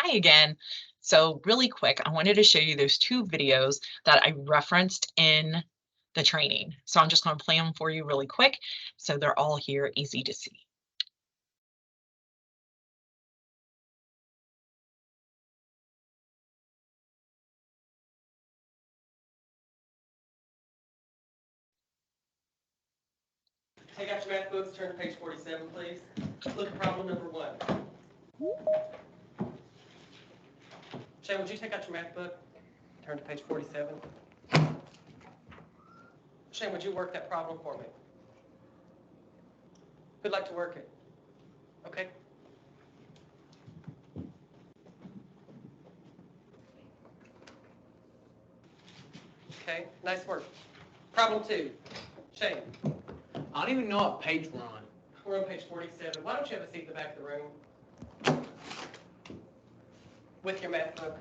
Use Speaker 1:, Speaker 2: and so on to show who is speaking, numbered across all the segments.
Speaker 1: Hi again. So really quick, I wanted to show you those two videos that I referenced in the training. So I'm just going to play them for you really quick. So they're all here, easy to see.
Speaker 2: Take out your math books, turn to page 47, please. Look at problem number 1. Shane, would you take out your math book, turn to page 47? Shane, would you work that problem for me? Who'd like to work it? Okay. Okay, nice work. Problem 2. Shane.
Speaker 3: I don't even know what page we're on.
Speaker 2: We're on page 47. Why don't you have a seat in the back of the room with your math book?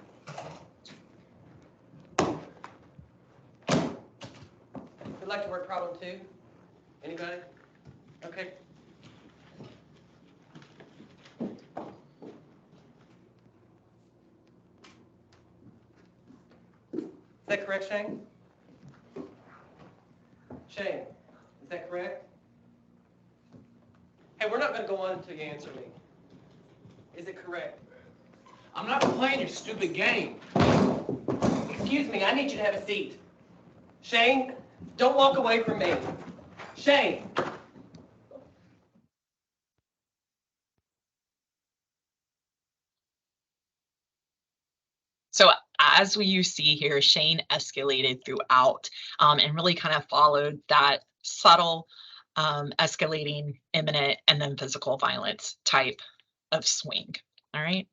Speaker 2: Who'd like to work problem 2? Anybody? Okay. Is that correct, Shane? Shane, is that correct? Hey, we're not going to go on until you answer me. Is it correct?
Speaker 3: I'm not playing your stupid game.
Speaker 2: Excuse me, I need you to have a seat. Shane, don't walk away from me. Shane.
Speaker 1: So as you see here, Shane escalated throughout and really kind of followed that subtle escalating, imminent, and then physical violence type of swing. All right.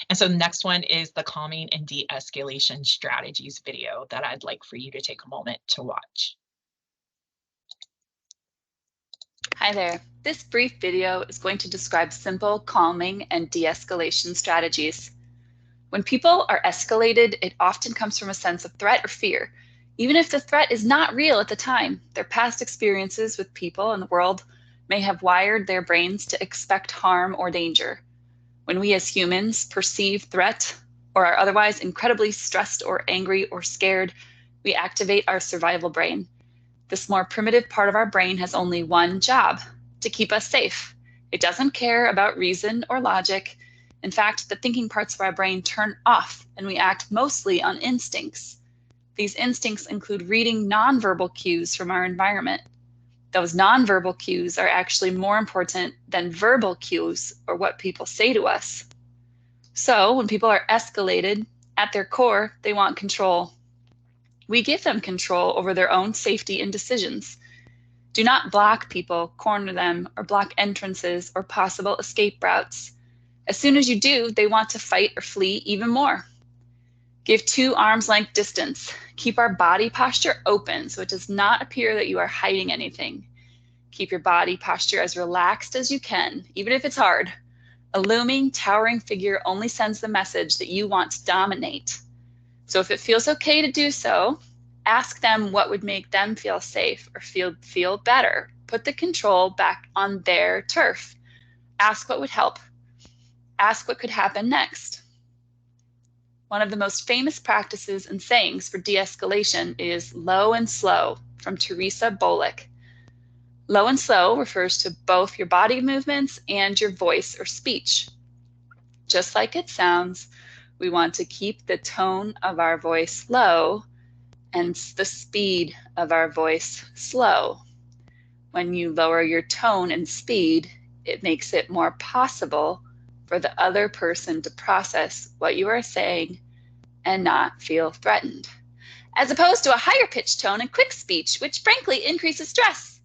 Speaker 1: And so the next one is the calming and de-escalation strategies video that I'd like for you to take a moment to watch.
Speaker 4: Hi there. This brief video is going to describe simple calming and de-escalation strategies. When people are escalated, it often comes from a sense of threat or fear. Even if the threat is not real at the time, their past experiences with people and the world may have wired their brains to expect harm or danger. When we as humans perceive threat or are otherwise incredibly stressed or angry or scared, we activate our survival brain. This more primitive part of our brain has only one job: to keep us safe. It doesn't care about reason or logic. In fact, the thinking parts of our brain turn off and we act mostly on instincts. These instincts include reading nonverbal cues from our environment. Those nonverbal cues are actually more important than verbal cues or what people say to us. So when people are escalated, at their core, they want control. We give them control over their own safety and decisions. Do not block people, corner them, or block entrances or possible escape routes. As soon as you do, they want to fight or flee even more. Give 2 arms length distance. Keep our body posture open so it does not appear that you are hiding anything. Keep your body posture as relaxed as you can, even if it's hard. A looming, towering figure only sends the message that you want to dominate. So if it feels okay to do so, ask them what would make them feel safe or feel better. Put the control back on their turf. Ask what would help. Ask what could happen next. One of the most famous practices and sayings for de-escalation is low and slow, from Teresa Bolick. Low and slow refers to both your body movements and your voice or speech. Just like it sounds, we want to keep the tone of our voice low and the speed of our voice slow. When you lower your tone and speed, it makes it more possible for the other person to process what you are saying and not feel threatened, as opposed to a higher pitched tone and quick speech, which frankly increases stress.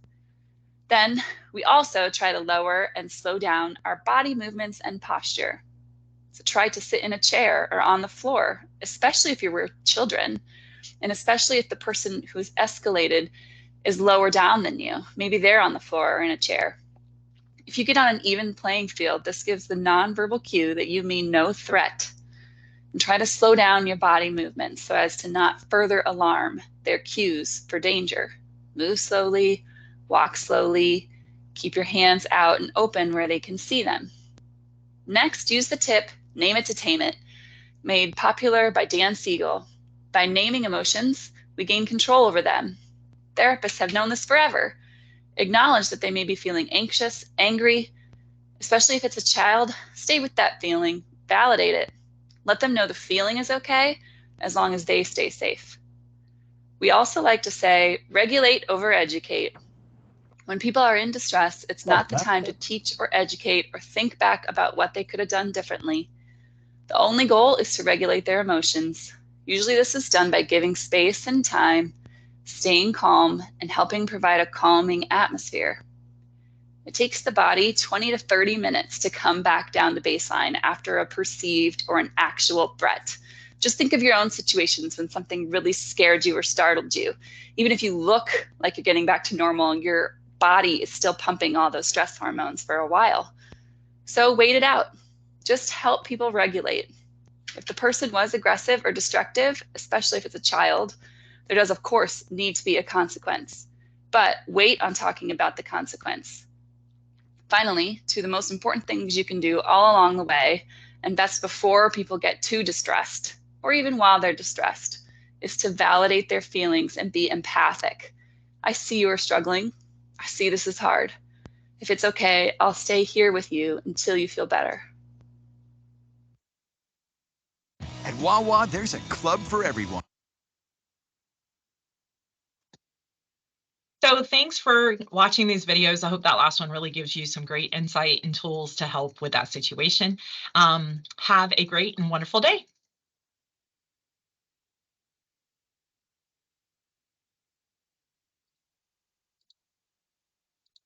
Speaker 4: Then we also try to lower and slow down our body movements and posture. So try to sit in a chair or on the floor, especially if you were children, and especially if the person who's escalated is lower down than you. Maybe they're on the floor or in a chair. If you get on an even playing field, this gives the nonverbal cue that you mean no threat. And try to slow down your body movements so as to not further alarm their cues for danger. Move slowly, walk slowly, keep your hands out and open where they can see them. Next, use the tip, name it to tame it. made popular by Dan Siegel. By naming emotions, we gain control over them. Therapists have known this forever. Acknowledge that they may be feeling anxious, angry, especially if it's a child. Stay with that feeling, validate it. Let them know the feeling is okay as long as they stay safe. We also like to say, regulate over educate. When people are in distress, it's not the time to teach or educate or think back about what they could have done differently. The only goal is to regulate their emotions. Usually this is done by giving space and time, staying calm, and helping provide a calming atmosphere. It takes the body 20 to 30 minutes to come back down to baseline after a perceived or an actual threat. Just think of your own situations when something really scared you or startled you. Even if you look like you're getting back to normal, your body is still pumping all those stress hormones for a while. So wait it out. Just help people regulate. If the person was aggressive or destructive, especially if it's a child, there does, of course, need to be a consequence. But wait on talking about the consequence. Finally, two of the most important things you can do all along the way, and that's before people get too distressed, or even while they're distressed, is to validate their feelings and be empathic. I see you are struggling. I see this is hard. If it's okay, I'll stay here with you until you feel better.
Speaker 5: At Wawa, there's a club for everyone.
Speaker 1: So thanks for watching these videos. I hope that last one really gives you some great insight and tools to help with that situation. Have a great and wonderful day.